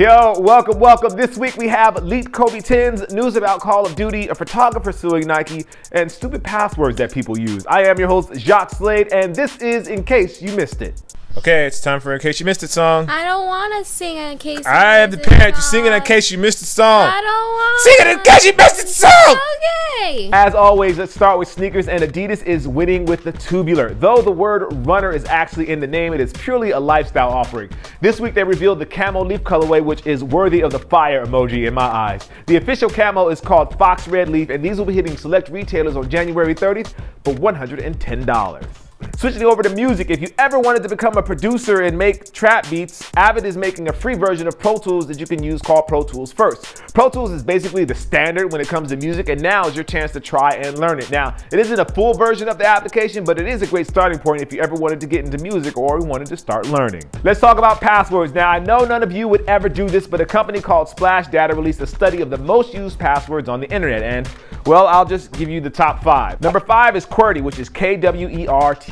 Yo, welcome. This week we have leaked Kobe 10s, news about Call of Duty, a photographer suing Nike, and stupid passwords that people use. I am your host, Jacques Slade, and this is In Case You Missed It. Okay, it's time for In Case You Missed It song. I don't want to sing In Case You Missed It. I have the parent. You sing it In Case You Missed It song. I don't want Sing it In Case You Missed It song! Okay. As always, let's start with sneakers, and Adidas is winning with the Tubular. Though the word runner is actually in the name, it is purely a lifestyle offering. This week they revealed the camo leaf colorway, which is worthy of the fire emoji in my eyes. The official camo is called Photog Red Leaf, and these will be hitting select retailers on January 30th for $110. Switching over to music, if you ever wanted to become a producer and make trap beats, Avid is making a free version of Pro Tools that you can use called Pro Tools First. Pro Tools is basically the standard when it comes to music, and now is your chance to try and learn it. Now, it isn't a full version of the application, but it is a great starting point if you ever wanted to get into music or wanted to start learning. Let's talk about passwords. Now, I know none of you would ever do this, but a company called Splash Data released a study of the most used passwords on the internet, and, well, I'll just give you the top 5. Number 5 is QWERTY, which is K-W-E-R-T-Y.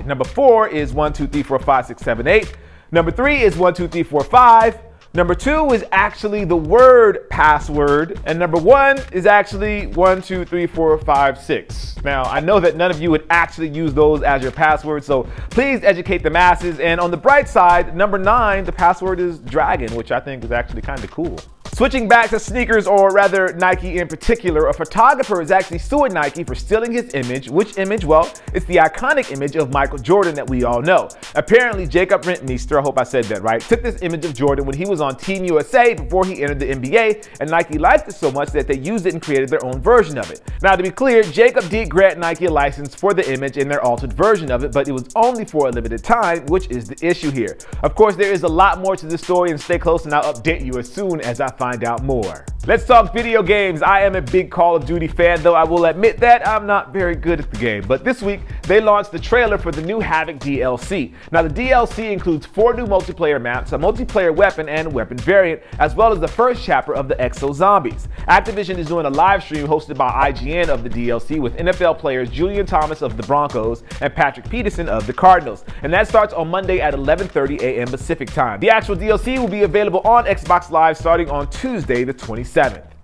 Number 4 is 1 2 3 4 5 6 7 8. Number 3 is 1 2 3 4 5. Number 2 is actually the word password, and number 1 is actually 1 2 3 4 5 6. Now, I know that none of you would actually use those as your password, so please educate the masses. And on the bright side, number 9, the password is dragon, which I think is actually kind of cool. Switching back to sneakers, or rather Nike in particular, a photographer is actually suing Nike for stealing his image. Which image? Well, it's the iconic image of Michael Jordan that we all know. Apparently, Jacob Rentmeester, I hope I said that right, took this image of Jordan when he was on Team USA before he entered the NBA, and Nike liked it so much that they used it and created their own version of it. Now, to be clear, Jacob did grant Nike a license for the image in their altered version of it, but it was only for a limited time, which is the issue here. Of course, there is a lot more to this story, and stay close and I'll update you as soon as I find out more. Let's talk video games. I am a big Call of Duty fan, though I will admit that I'm not very good at the game. But this week, they launched the trailer for the new Havoc DLC. Now, the DLC includes 4 new multiplayer maps, a multiplayer weapon and weapon variant, as well as the first chapter of the Exo Zombies. Activision is doing a live stream hosted by IGN of the DLC with NFL players Julian Thomas of the Broncos and Patrick Peterson of the Cardinals. And that starts on Monday at 11:30 a.m. Pacific time. The actual DLC will be available on Xbox Live starting on Tuesday the 27th.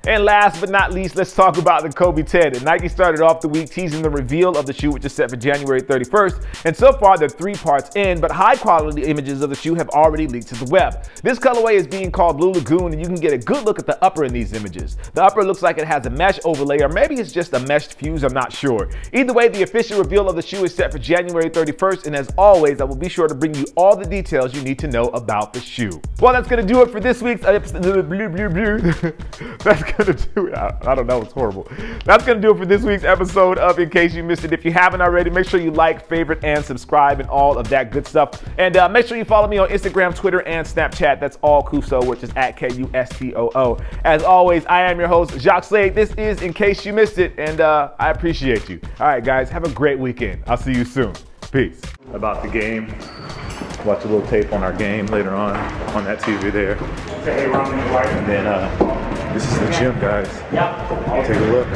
And last but not least, let's talk about the Kobe 10. And Nike started off the week teasing the reveal of the shoe, which is set for January 31st. And so far, they're 3 parts in, but high-quality images of the shoe have already leaked to the web. This colorway is being called Blue Lagoon, and you can get a good look at the upper in these images. The upper looks like it has a mesh overlay, or maybe it's just a meshed fuse, I'm not sure. Either way, the official reveal of the shoe is set for January 31st, and as always, I will be sure to bring you all the details you need to know about the shoe. Well, that's going to do it for this week's episode. That's gonna do it. I don't know, it's horrible. That's gonna do it for this week's episode of In Case You Missed It. If you haven't already, make sure you like, favorite, and subscribe and all of that good stuff. And make sure you follow me on Instagram, Twitter, and Snapchat. That's all Kusto, which is at KUSTOO. As always, I am your host, Jacques Slade. This is In Case You Missed It, and I appreciate you. All right, guys, have a great weekend. I'll see you soon. Peace. About the game. Watch a little tape on our game later on that TV there. And then this is the gym, guys. Take a look.